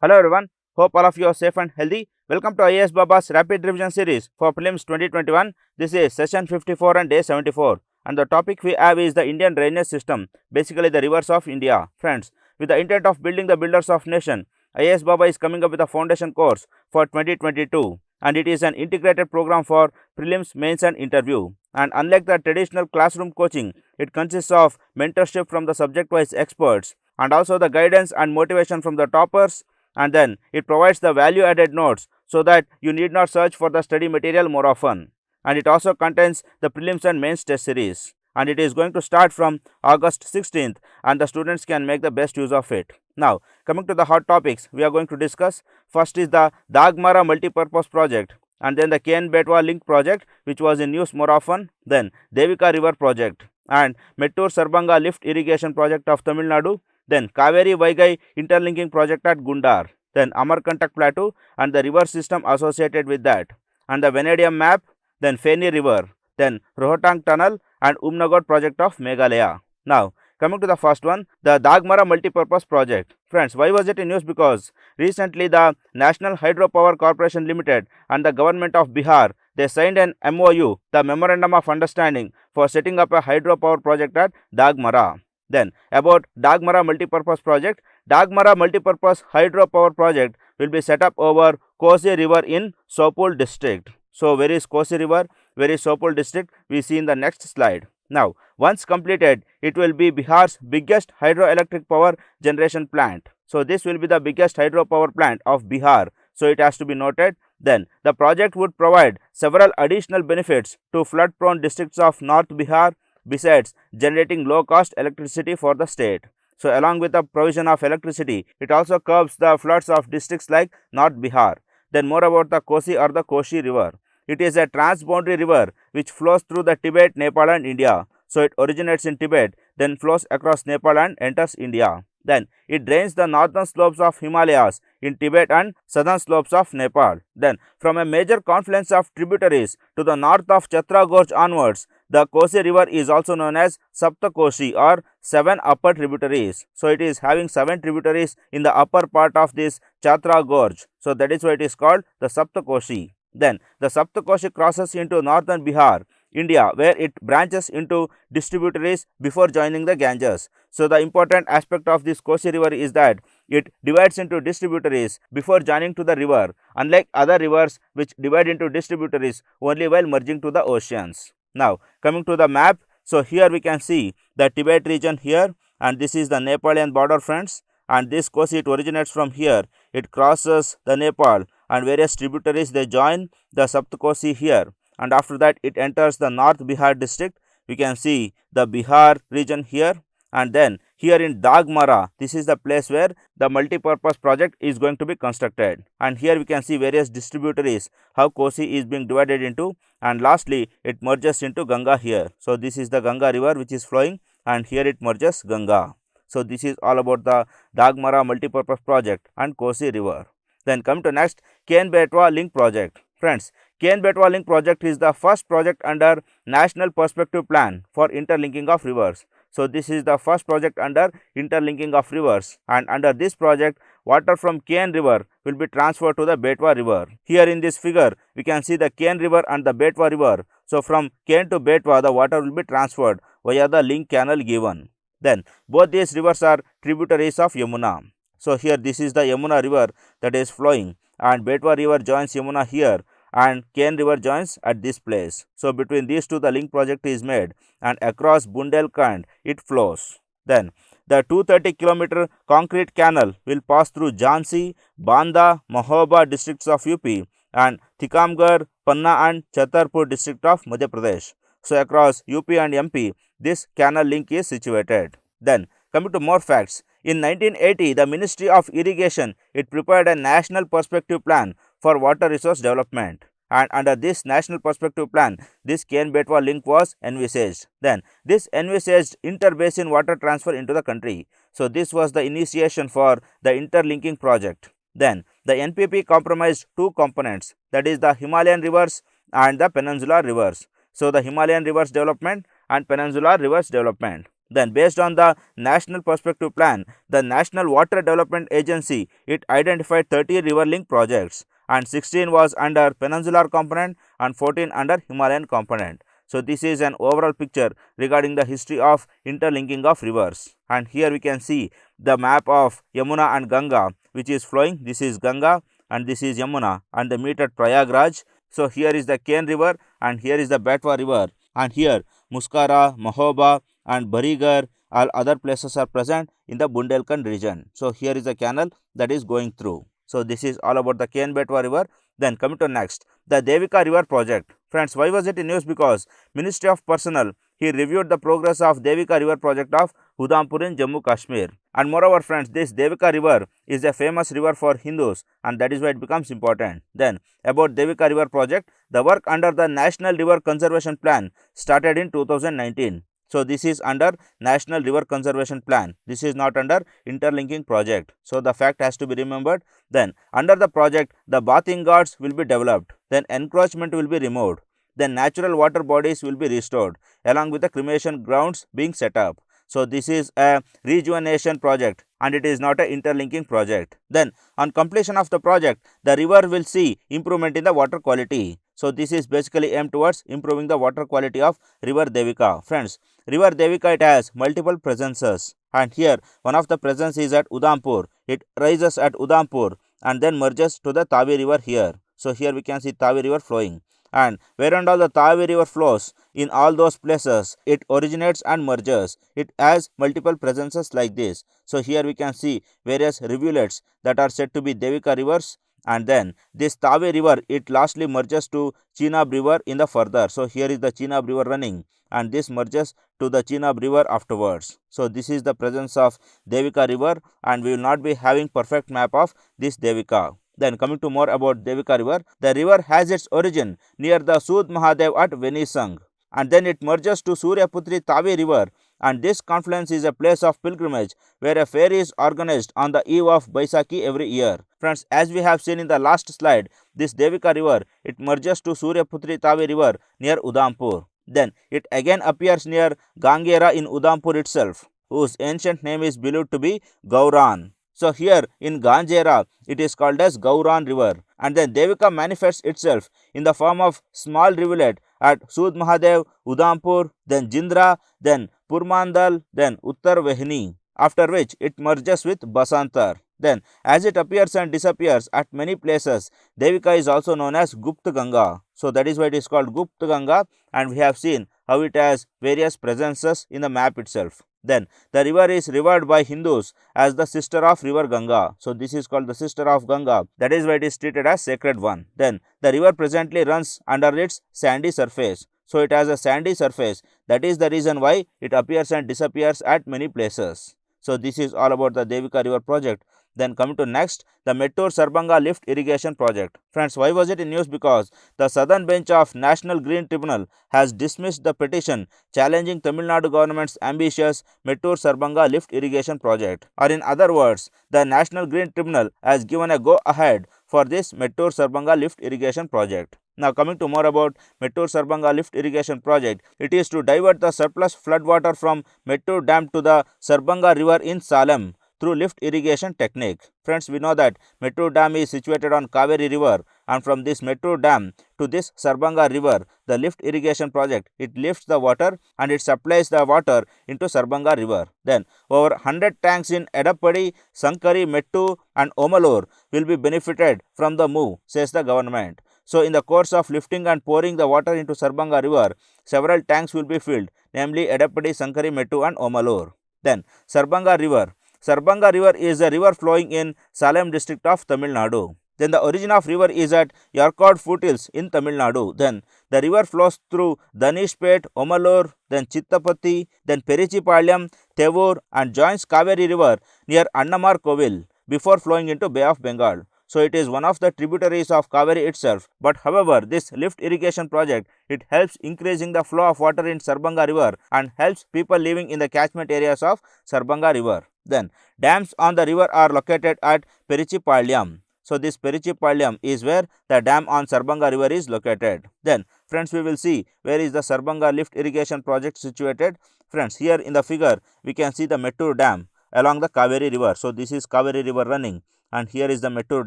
Hello everyone, hope all of you are safe and healthy. Welcome to IASbaba's Rapid Revision Series for Prelims 2021. This is session 54 and day 74. And the topic we have is the Indian drainage system, basically the rivers of India. Friends, with the intent of building the builders of nation, IASbaba is coming up with a foundation course for 2022. And it is an integrated program for prelims, mains and interview. And unlike the traditional classroom coaching, it consists of mentorship from the subject-wise experts and also the guidance and motivation from the toppers, and then it provides the value added notes so that you need not search for the study material more often. And it also contains the prelims and mains test series, and it is going to start from August 16th, and the students can make the best use of it. Now coming to the hot topics we are going to discuss, first is the Dagmara multipurpose project, and then the KenBetwa link project which was in news more often, then Devara River project and Mettur Sarbanga lift irrigation project of Tamil Nadu, then Kaveri Vaigai interlinking project at Gundar, then Amarkantak plateau and the river system associated with that, and the Vanadium map, then Feni River, then Rangtang Tunnel and Umnaghat Project of Meghalaya. Now coming to the first one, the Dagmara multipurpose project. Friends, why was it in news? Because recently the National Hydropower Corporation Limited and the government of Bihar, they signed an MOU, the Memorandum of Understanding, for setting up a hydropower project at Dagmara. Then about Dagmara multipurpose project, Dagmara multipurpose hydropower project will be set up over Kosi River in Sopul district. So where is Kosi River? Where is Sopul district? We see in the next slide. Now once completed, it will be Bihar's biggest hydroelectric power generation plant. So this will be the biggest hydropower plant of Bihar. So it has to be noted. Then the project would provide several additional benefits to flood prone districts of North Bihar, besides generating low cost electricity for the state. So along with the provision of electricity, it also curbs the floods of districts like North Bihar. Then more about the Kosi or the Koshi River. It is a transboundary river which flows through the Tibet, Nepal and India. So it originates in Tibet, then flows across Nepal and enters India. Then it drains the northern slopes of Himalayas in Tibet and southern slopes of Nepal. Then from a major confluence of tributaries to the north of Chatra Gorge onwards, the Kosi River is also known as Sapta Koshi or 7 upper tributaries. So it is having 7 tributaries in the upper part of this Chatra Gorge. So that is why it is called the Sapta Koshi. Then the Sapta Koshi crosses into northern Bihar, India, where it branches into distributaries before joining the Ganges. So the important aspect of this Kosi River is that it divides into distributaries before joining to the river, unlike other rivers which divide into distributaries only while merging to the oceans. Now coming to the map, so here we can see the Tibet region here, and this is the Nepalian border, friends, and this Kosi, it originates from here, it crosses the Nepal and various tributaries, they join the Saptakosi here, and after that it enters the North Bihar district. We can see the Bihar region here, and then here in Dagmara, this is the place where the multipurpose project is going to be constructed, and here we can see various distributaries, how Kosi is being divided into, and lastly it merges into Ganga here. So this is the Ganga river which is flowing, and here it merges Ganga. So this is all about the Dagmara multipurpose project and Kosi river. Then come to next, KenBetwa link project. Friends, KenBetwa link project is the first project under National Perspective Plan for interlinking of rivers. So this is the first project under interlinking of rivers, and under this project water from Ken River will be transferred to the Betwa River. Here in this figure we can see the Ken River and the Betwa River. So from Ken to Betwa the water will be transferred via the link canal given. Then both these rivers are tributaries of Yamuna. So here this is the Yamuna river that is flowing, and Betwa river joins Yamuna here, and Ken river joins at this place. So between these two the link project is made, and across Bundelkhand it flows. Then the 230-kilometer concrete canal will pass through Jhansi, Banda, Mahoba districts of UP and Tikamgarh, Panna and Chhatarpur district of Madhya Pradesh. So across UP and MP this canal link is situated. Then coming to more facts, in 1980 the Ministry of Irrigation, it prepared a national perspective plan for water resource development, and under this national perspective plan this KenBetwa link was envisaged. Then this envisaged interbasin water transfer into the country. So this was the initiation for the interlinking project. Then the NPP comprised two components, that is the Himalayan rivers and the peninsular rivers. So the Himalayan rivers development and peninsular rivers development. Then based on the National Perspective Plan, the National Water Development Agency, it identified 30 river link projects and 16 was under peninsular component and 14 under Himalayan component. So this is an overall picture regarding the history of interlinking of rivers, and here we can see the map of Yamuna and Ganga which is flowing. This is Ganga and this is Yamuna, and they meet at Prayagraj. So here is the Ken River and here is the Betwa River, and here Muskara, Mahoba and Barigar, all other places are present in the Bundelkhand region. So here is the canal that is going through. So this is all about the KenBetwa River. Then coming to next, the Devika River project. Friends, why was it in news? Because Ministry of Personnel, he reviewed the progress of Devika River project of Udhampur in Jammu Kashmir. And moreover friends, this Devika River is a famous river for Hindus, and that is why it becomes important. Then about Devika River project, the work under the National River Conservation Plan started in 2019. So this is under National River Conservation Plan. This is not under interlinking project. So the fact has to be remembered. Then under the project, the bathing ghats will be developed. Then encroachment will be removed. Then natural water bodies will be restored along with the cremation grounds being set up. So this is a rejuvenation project and it is not a interlinking project. Then on completion of the project, the river will see improvement in the water quality. So this is basically aimed towards improving the water quality of river Devika. Friends, river Devika, it has multiple presences, and here one of the presence is at Udhampur. It rises at Udhampur and then merges to the Tavi River here. So here we can see Tavi River flowing, and where and all the Tavi River flows, in all those places it originates and merges. It has multiple presences like this. So here we can see various rivulets that are said to be Devika rivers, and then this Tavi River, it lastly merges to Chenab River in the further. So here is the Chenab River running and this merges to the Chenab River afterwards. So this is the presence of Devika River, and we will not be having perfect map of this Devika. Then coming to more about Devika River, the river has its origin near the Sud Mahadev at Venisang, and then it merges to Suryaputri Tavi River, and this confluence is a place of pilgrimage where a fair is organized on the eve of Baisakhi every year. Friends, as we have seen in the last slide, this Devika River, it merges to Suryaputri Tavi River near Udhampur. Then it again appears near Gangera in Udhampur itself, whose ancient name is believed to be Gauran. So here in Ganjera, it is called as Gauran River, and then Devika manifests itself in the form of small rivulet at Sud Mahadev, Udhampur, then Jindra, then Purmandal, then Uttar Vehni, after which it merges with Basantar. Then as it appears and disappears at many places, Devika is also known as Gupta Ganga. So that is why it is called Gupta Ganga, and we have seen how it has various presences in the map itself. Then the river is revered by Hindus as the sister of river Ganga. So this is called the sister of Ganga. That is why it is treated as sacred one. Then the river presently runs under its sandy surface. So it has a sandy surface. That is the reason why it appears and disappears at many places. So this is all about the Devika River project. Then coming to next, the Mettur Sarbanga Lift Irrigation Project. Friends, why was it in news? Because the Southern Bench of National Green Tribunal has dismissed the petition challenging Tamil Nadu government's ambitious Mettur Sarbanga Lift Irrigation Project. Or in other words, the National Green Tribunal has given a go-ahead for this Mettur Sarbanga Lift Irrigation Project. Now coming to more about Mettur Sarbanga Lift Irrigation Project, it is to divert the surplus floodwater from Mettur Dam to the Sarbanga River in Salem through lift irrigation technique. Friends, we know that Mettur Dam is situated on Kaveri River, and from this Mettur Dam to this Sarbanga River, the lift irrigation project, it lifts the water and it supplies the water into Sarbanga River. Then over 100 tanks in Edappadi, Sankari, Mettu and Omalur will be benefited from the move, says the government. So in the course of lifting and pouring the water into Sarbanga River, several tanks will be filled, namely Edappadi, Sankari, Mettu and Omalur. Then Sarbanga River. Sarbanga River is a river flowing in Salem district of Tamil Nadu. Then the origin of river is at Yarkod foothills in Tamil Nadu. Then the river flows through Danishpet, Omalur, then Chittapatti, then Perichipalyam, Tevur and joins Kaveri River near Annamar Kovil before flowing into Bay of Bengal. So it is one of the tributaries of Kaveri itself. But however, this lift irrigation project, it helps increasing the flow of water in Sarbanga River and helps people living in the catchment areas of Sarbanga River. Then dams on the river are located at Perichipalyam. So this Perichipalyam is where the dam on Sarbanga River is located. Then Friends, we will see where is the Sarbanga lift irrigation project situated. Friends, here in the figure we can see the Mettur dam along the Kaveri river. So this is Kaveri river running, and here is the Mettur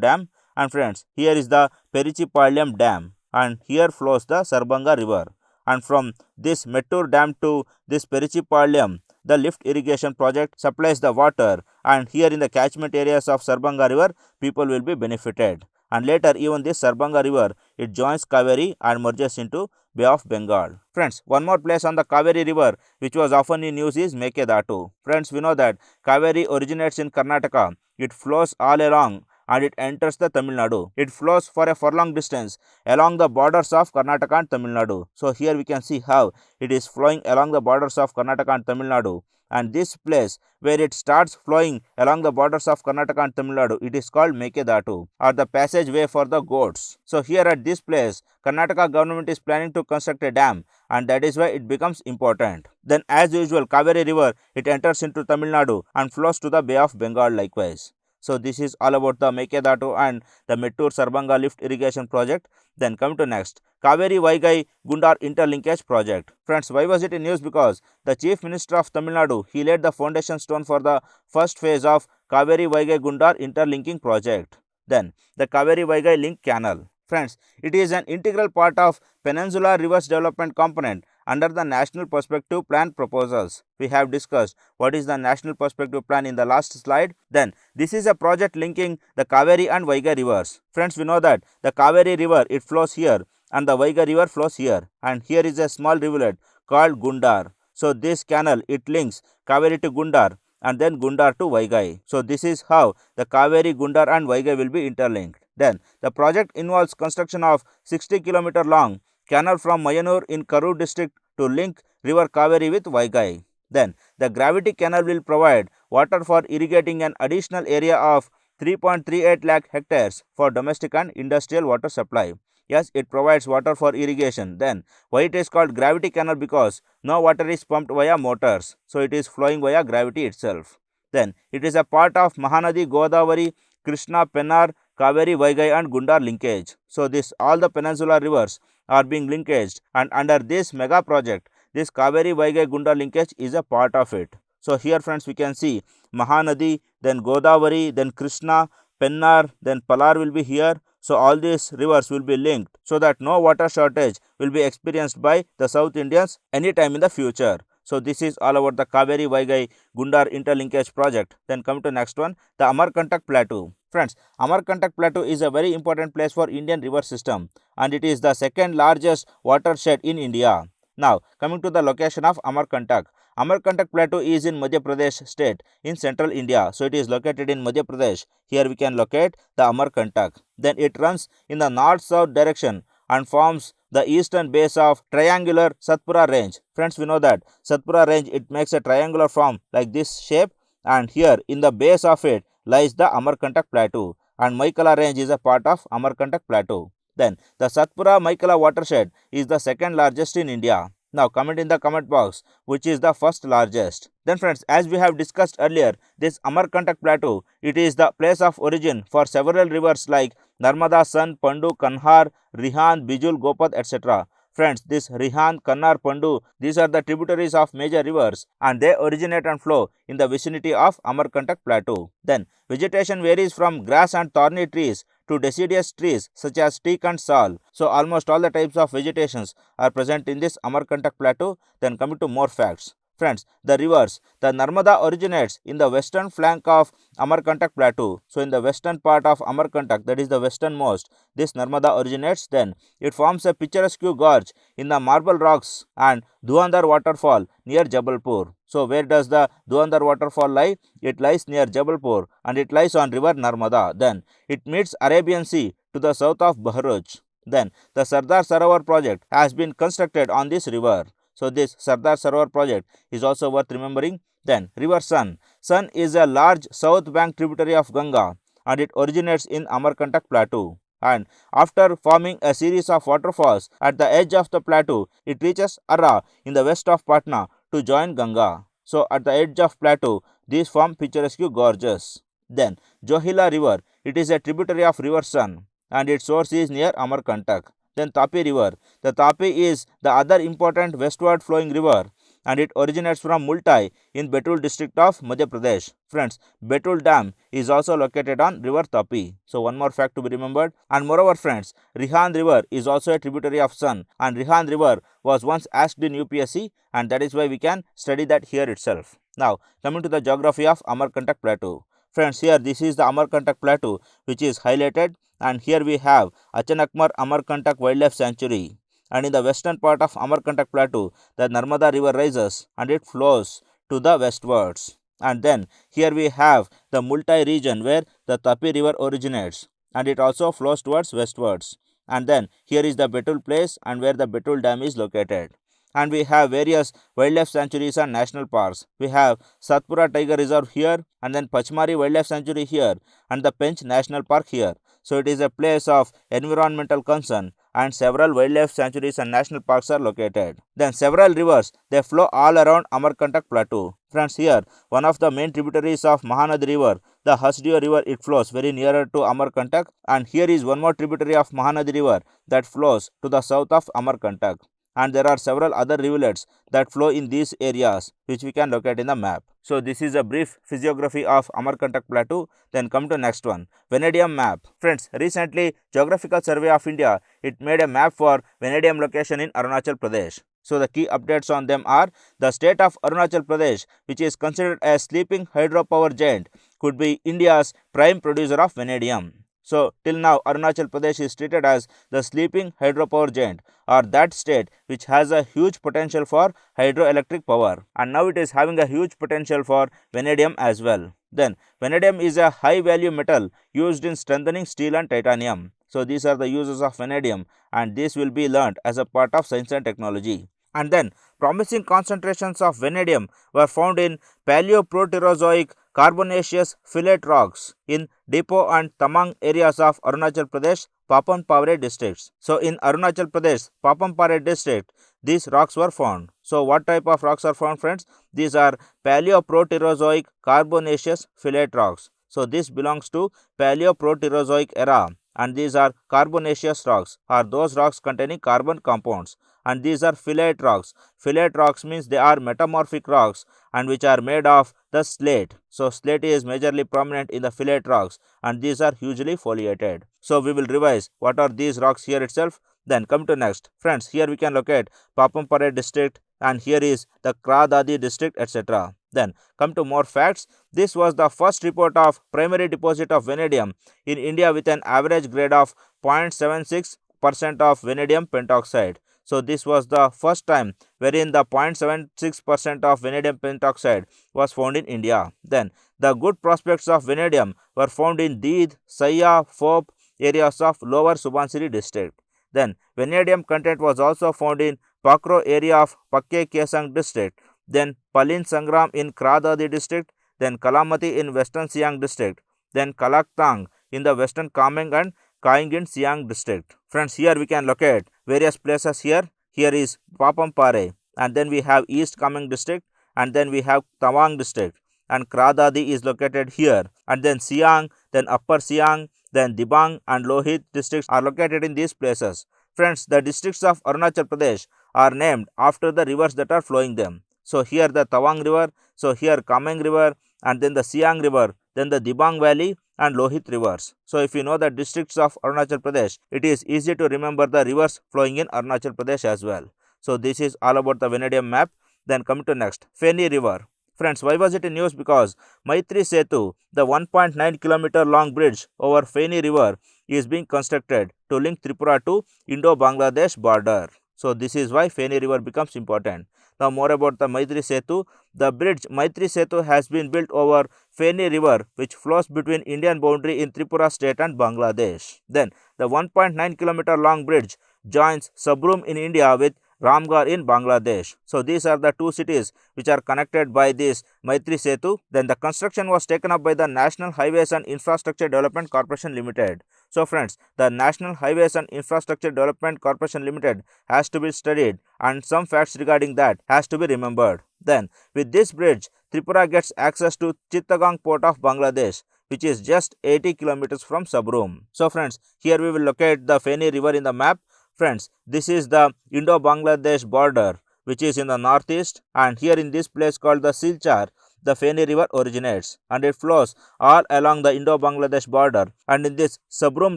dam, and friends, here is the Perichipalyam dam, and here flows the Sarbanga river, and from this Mettur dam to this Perichipalyam, the lift irrigation project supplies the water, and here in the catchment areas of Sarbanga river people will be benefited, and later even this Sarbanga river, it joins Kaveri and merges into Bay of Bengal. Friends, one more place on the Kaveri river which was often in news is Mekedatu. Friends, we know that Kaveri originates in Karnataka. It flows all along and it enters the Tamil Nadu. It flows for a furlong distance along the borders of Karnataka and Tamil Nadu. So here we can see how it is flowing along the borders of Karnataka and Tamil Nadu, and this place where it starts flowing along the borders of Karnataka and Tamil Nadu, it is called Mekedatu, or the passageway for the goats. So here at this place, Karnataka government is planning to construct a dam, and that is why it becomes important. Then as usual, Kaveri river, it enters into Tamil Nadu and flows to the Bay of Bengal likewise. So this is all about the Mekedatu and the Mettur Sarbanga lift irrigation project. Then come to next, Kaveri Vaigai Gundar Interlinkage project. Friends, why was it in news? Because the Chief Minister of Tamil Nadu, he laid the foundation stone for the first phase of Kaveri Vaigai Gundar interlinking project. Then the Kaveri Vaigai link canal. Friends, it is an integral part of Peninsular Rivers Development Component under the National Perspective Plan proposals. We have discussed what is the National Perspective Plan in the last slide. Then this is a project linking the Kaveri and Vaigai rivers. Friends, we know that the Kaveri river, it flows here, and the Vaigai river flows here, and here is a small rivulet called Gundar. So this canal, it links Kaveri to Gundar and then Gundar to Vaigai. So this is how the Kaveri, Gundar and Vaigai will be interlinked. Then the project involves construction of 60-kilometer long canal from Mayanur in Karur district to link river Kaveri with Vaigai. Then the gravity canal will provide water for irrigating an additional area of 3.38 lakh hectares for domestic and industrial water supply. Yes, it provides water for irrigation. Then why it is called gravity canal? Because no water is pumped via motors, so it is flowing via gravity itself. Then it is a part of Mahanadi, Godavari, Krishna, Pennar, Kaveri, Vaigai and Gundar linkage. So this all the peninsular rivers are being linkaged, and under this mega project, this Kaveri, Vaigai, Gundar linkage is a part of it. So here friends, we can see Mahanadi, then Godavari, then Krishna, Pennar, then Palar will be here. So all these rivers will be linked so that no water shortage will be experienced by the South Indians anytime in the future. So this is all about the Kaveri, Vaigai, Gundar interlinkage project. Then come to next one, the Amarkantak Plateau. Friends, Amarkantak Plateau is a very important place for Indian river system, and it is the second largest watershed in India. Now coming to the location of Amarkantak. Amarkantak Plateau is in Madhya Pradesh state in central India. So it is located in Madhya Pradesh. Here we can locate the Amarkantak. Then it runs in the north-south direction and forms the eastern base of triangular Satpura range. Friends, we know that Satpura range, it makes a triangular form like this shape, and here in the base of it lies the Amarkantak Plateau, and Maikala range is a part of Amarkantak Plateau. Then the Satpura Maikala watershed is the second largest in India. Now comment in the comment box which is the first largest. Then friends, as we have discussed earlier, this Amarkantak Plateau, it is the place of origin for several rivers like Narmada, San, Pandu, Kanhar, Rihan, Bijul, Gopad, etc. Friends, this Rihan, Kanhar, Pandu, these are the tributaries of major rivers, and they originate and flow in the vicinity of Amarkantak Plateau. Then vegetation varies from grass and thorny trees to deciduous trees such as teak and sal. So almost all the types of vegetations are present in this Amarkantak Plateau. Then coming to more facts. Friends, the rivers, the Narmada originates in the western flank of Amarkantak Plateau. So in the western part of Amarkantak, that is the westernmost, this Narmada originates. Then it forms a picturesque gorge in the marble rocks and Dhuandhar waterfall near Jabalpur. So where does the Dhuandhar waterfall lie? It lies near Jabalpur, and it lies on river Narmada. Then it meets Arabian Sea to the south of Bharuch. Then the Sardar Sarovar project has been constructed on this river. So this Sardar Sarovar project is also worth remembering. Then river Sun. Sun is a large south bank tributary of Ganga, and it originates in Amarkantak Plateau. And after forming a series of waterfalls at the edge of the plateau, it reaches Arra in the west of Patna to join Ganga. So at the edge of plateau, these form picturesque gorges. Then Johila River, it is a tributary of river Sun, and its source is near Amarkantak. Then Tapi River. The Tapi is the other important westward flowing river and it originates from Multai in Betul district of Madhya Pradesh. Friends, Betul Dam is also located on river Tapi. So one more fact to be remembered. And moreover friends, Rihan River is also a tributary of Son and Rihan River was once asked in UPSC and that is why we can study that here itself. Now coming to the geography of Amarkantak Plateau. Friends, here this is the Amarkantak Plateau which is highlighted and here we have Achanakmar Amarkantak Wildlife Sanctuary. And in the western part of Amarkantak Plateau, the Narmada River rises and it flows to the westwards. And then here we have the Multai region where the Tapi River originates and it also flows towards westwards. And then here is the Betul place and where the Betul Dam is located. And we have various wildlife sanctuaries and national parks. We have Satpura Tiger Reserve here and then Pachmari Wildlife Sanctuary here and the Pench National Park here. So it is a place of environmental concern and several wildlife sanctuaries and national parks are located. Then several rivers, they flow all around Amarkantak Plateau. Friends, here one of the main tributaries of Mahanadi River, the Hasdeo River, it flows very nearer to Amarkantak and here is one more tributary of Mahanadi River that flows to the south of Amarkantak. And there are several other rivulets that flow in these areas which we can locate in the map. So this is a brief physiography of Amarkantak Plateau. Then come to next one, Vanadium map. Friends, recently Geographical Survey of India, it made a map for Vanadium location in Arunachal Pradesh. So the key updates on them are the state of Arunachal Pradesh, which is considered a sleeping hydropower giant, could be India's prime producer of vanadium. So till now Arunachal Pradesh is treated as the sleeping hydropower giant or that state which has a huge potential for hydroelectric power and now it is having a huge potential for vanadium as well. Then vanadium is a high value metal used in strengthening steel and titanium. So these are the uses of vanadium and this will be learnt as a part of science and technology. And then promising concentrations of vanadium were found in Paleoproterozoic carbonaceous fillet rocks in Depot and Tamang areas of Arunachal Pradesh, Papanpare districts. So in Arunachal Pradesh, Papanpare district, these rocks were found. So what type of rocks are found, friends? These are Paleoproterozoic carbonaceous fillet rocks. So this belongs to Paleoproterozoic era and these are carbonaceous rocks or those rocks containing carbon compounds. And these are fillet rocks. Fillet rocks means they are metamorphic rocks and which are made of the slate. So slate is majorly prominent in the fillet rocks and these are hugely foliated. So we will revise what are these rocks here itself. Then come to next. Friends, here we can locate Papampare district and here is the Kradadi district, etc. Then come to more facts. This was the first report of primary deposit of vanadium in India with an average grade of 0.76% of vanadium pentoxide. So this was the first time wherein the 0.76% of vanadium pentoxide was found in India. Then the good prospects of vanadium were found in Deed, Saya, Fope areas of lower Subansiri district. Then vanadium content was also found in Pakro area of Pakke Kesang district. Then Palin Sangram in Kradadi district. Then Kalamati in western Siang district. Then Kalaktang in the western Kameng and Kaing in Siang district. Friends, here we can locate various places here. Here is Papampare and then we have East Kameng district and then we have Tawang district and Kradadi is located here and then Siang, then Upper Siang, then Dibang and Lohit districts are located in these places. Friends, the districts of Arunachal Pradesh are named after the rivers that are flowing them. So here the Tawang river, so here Kameng river and then the Siang river, then the Dibang valley and Lohit rivers. So if you know the districts of Arunachal Pradesh, it is easy to remember the rivers flowing in Arunachal Pradesh as well. So this is all about the vanadium map. Then come to next, Feni River. Friends, why was it in news? Because Maitri Setu, the 1.9 kilometer long bridge over Feni River is being constructed to link Tripura to Indo-Bangladesh border. So this is why Feni River becomes important. Now more about the Maitri Setu. The bridge Maitri Setu has been built over Feni River which flows between Indian boundary in Tripura state and Bangladesh. Then the 1.9 kilometer long bridge joins Sabrum in India with Ramgarh in Bangladesh. So these are the two cities which are connected by this Maitri Setu. Then the construction was taken up by the National Highways and Infrastructure Development Corporation Limited. So friends, the National Highways and Infrastructure Development Corporation Limited has to be studied and some facts regarding that has to be remembered. Then with this bridge, Tripura gets access to Chittagong port of Bangladesh which is just 80 kilometers from Sabrum. So friends, here we will locate the Feni River in the map. Friends, this is the Indo-Bangladesh border which is in the northeast, and here in this place called the Silchar, the Feni River originates and it flows all along the Indo-Bangladesh border, and in this Sabrum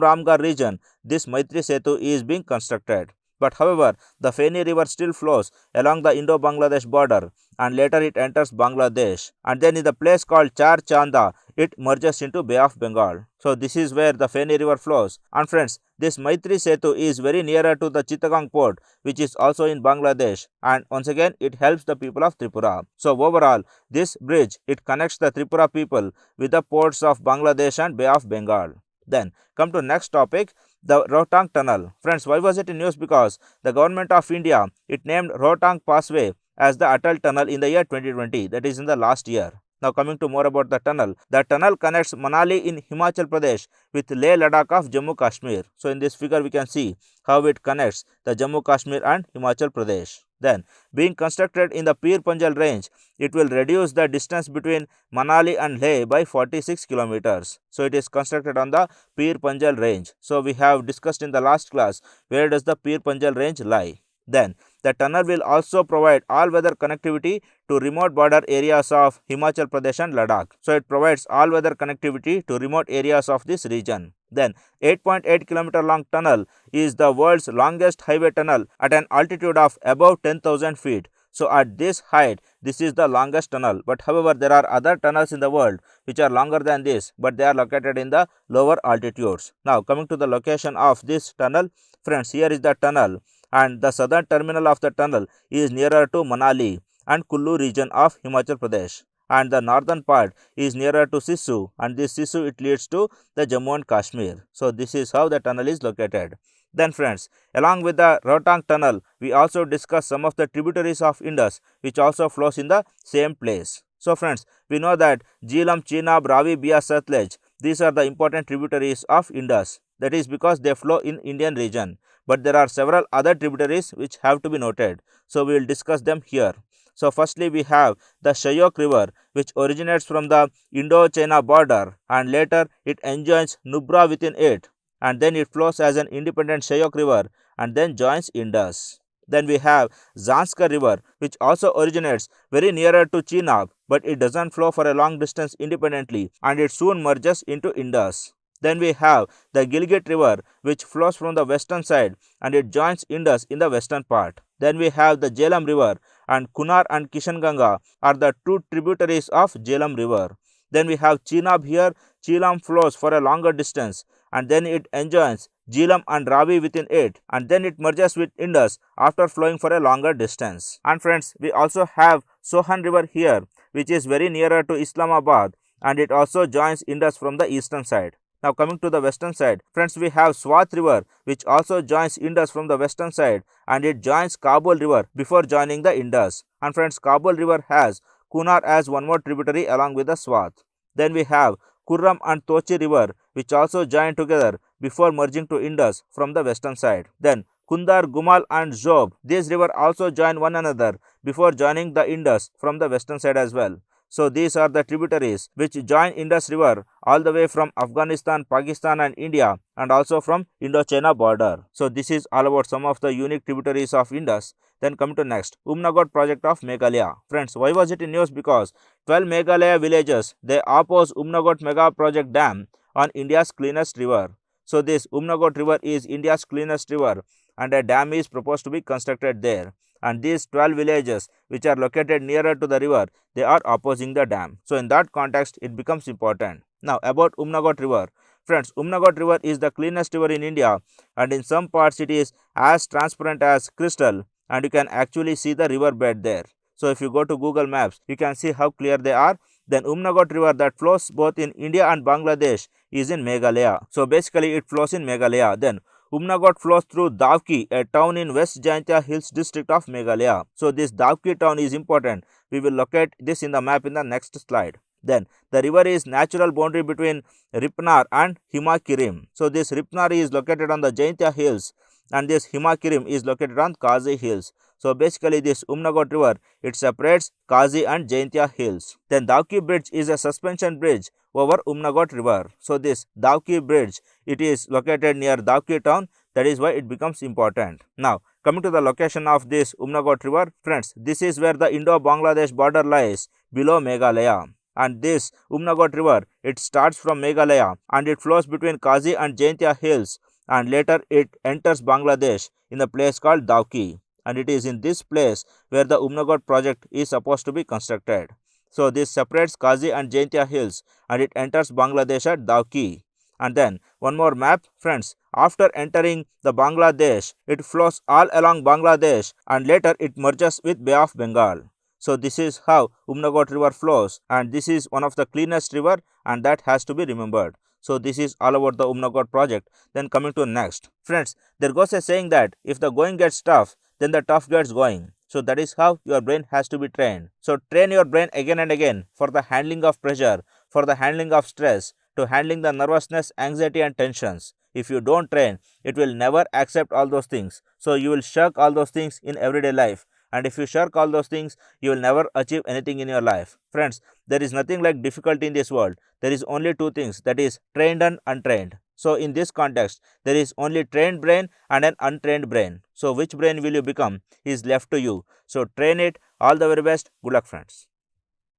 Ramgarh region this Maitri Setu is being constructed. But however, the Feni River still flows along the Indo-Bangladesh border and later it enters Bangladesh, and then in the place called Char Chanda it merges into Bay of Bengal. So this is where the Feni River flows. And friends, this Maitri Setu is very nearer to the Chittagong port, which is also in Bangladesh, and once again it helps the people of Tripura. So overall, this bridge it connects the Tripura people with the ports of Bangladesh and Bay of Bengal. Then come to next topic, the Rangtang Tunnel. Friends, why was it in news? Because the government of India it named Rangtang Passway as the Atal Tunnel in the year 2020, that is in the last year. Now coming to more about the tunnel connects Manali in Himachal Pradesh with Leh Ladakh of Jammu Kashmir. So in this figure we can see how it connects the Jammu Kashmir and Himachal Pradesh. Then being constructed in the Pir Panjal range, it will reduce the distance between Manali and Leh by 46 kilometers. So it is constructed on the Pir Panjal range. So we have discussed in the last class where does the Pir Panjal range lie. Then the tunnel will also provide all-weather connectivity to remote border areas of Himachal Pradesh and Ladakh. So it provides all-weather connectivity to remote areas of this region. Then 8.8 km long tunnel is the world's longest highway tunnel at an altitude of above 10,000 feet. So at this height, this is the longest tunnel. But however, there are other tunnels in the world which are longer than this, but they are located in the lower altitudes. Now coming to the location of this tunnel, friends, here is the tunnel, and the southern terminal of the tunnel is nearer to Manali and Kullu region of Himachal Pradesh, and the northern part is nearer to Sisu, and this Sisu it leads to the Jammu and Kashmir. So this is how the tunnel is located. Then friends, along with the Rangtang tunnel, we also discuss some of the tributaries of Indus which also flows in the same place. So friends, we know that Jhelum, Chenab, Ravi, Bias, Satluj, these are the important tributaries of Indus. That is because they flow in Indian region. But there are several other tributaries which have to be noted. So we will discuss them here. So firstly we have the Shyok River which originates from the Indo-China border and later it enjoins Nubra within it, and then it flows as an independent Shyok River and then joins Indus. Then we have Zanskar River which also originates very nearer to Chenab, but it doesn't flow for a long distance independently and it soon merges into Indus. Then we have the Gilgit River which flows from the western side and it joins Indus in the western part. Then we have the Jhelum River, and Kunar and Kishanganga are the two tributaries of Jhelum River. Then we have Chenab here. Jhelum flows for a longer distance and then it enjoins Jhelum and Ravi within it, and then it merges with Indus after flowing for a longer distance. And friends, we also have Sohan River here which is very nearer to Islamabad and it also joins Indus from the eastern side. Now coming to the western side, friends, we have Swat River which also joins Indus from the western side and it joins Kabul River before joining the Indus. And friends, Kabul River has Kunar as one more tributary along with the Swat. Then we have Kurram and Tochi River which also join together before merging to Indus from the western side. Then Gundar, Gumal and Zob, these rivers also join one another before joining the Indus from the western side as well. So these are the tributaries which join Indus River all the way from Afghanistan, Pakistan and India, and also from Indo-China border. So this is all about some of the unique tributaries of Indus. Then come to next, Umnaghat Project of Meghalaya. Friends, why was it in news? Because 12 Meghalaya villages, they oppose Umnaghat Mega Project Dam on India's cleanest river. So this Umnaghat River is India's cleanest river and a dam is proposed to be constructed there. And these 12 villages which are located nearer to the river, they are opposing the dam. So in that context, it becomes important. Now about Umnaghat River. Friends, Umnaghat River is the cleanest river in India and in some parts it is as transparent as crystal and you can actually see the river bed there. So if you go to Google Maps, you can see how clear they are. Then Umnaghat River that flows both in India and Bangladesh is in Meghalaya. So basically it flows in Meghalaya. Then Umnaghat flows through Davki, a town in West Jaintia Hills district of Meghalaya. So this Davki town is important. We will locate this in the map in the next slide. Then the river is natural boundary between Ripnar and Himakirim. So this Ripnar is located on the Jaintia Hills and this Himakirim is located on Kazi Hills. So basically this Umnaghat River, it separates Kazi and Jaintia Hills. Then Davki Bridge is a suspension bridge over Umnaghat River. So this Davki bridge, it is located near Davki town, that is why it becomes important. Now coming to the location of this Umnaghat River, friends, this is where the Indo-Bangladesh border lies below Meghalaya. And this Umnaghat River, it starts from Meghalaya and it flows between Kazi and Jaintia hills, and later it enters Bangladesh in a place called Davki, and it is in this place where the Umnaghat project is supposed to be constructed. So this separates Kazi and Jaintia hills and it enters Bangladesh at Davki. And then one more map, friends, after entering the Bangladesh, it flows all along Bangladesh and later it merges with Bay of Bengal. So this is how Umnaghat River flows, and this is one of the cleanest river, and that has to be remembered. So this is all about the Umnaghat project. Then coming to next, friends, there goes a saying that if the going gets tough, then the tough gets going. So that is how your brain has to be trained. So train your brain again and again for the handling of pressure, for the handling of stress, to handling the nervousness, anxiety and tensions. If you don't train, it will never accept all those things. So you will shirk all those things in everyday life. And if you shirk all those things, you will never achieve anything in your life. Friends, there is nothing like difficulty in this world. There is only two things, that is trained and untrained. So in this context, there is only trained brain and an untrained brain. So which brain will you become is left to you. So train it. All the very best. Good luck, friends.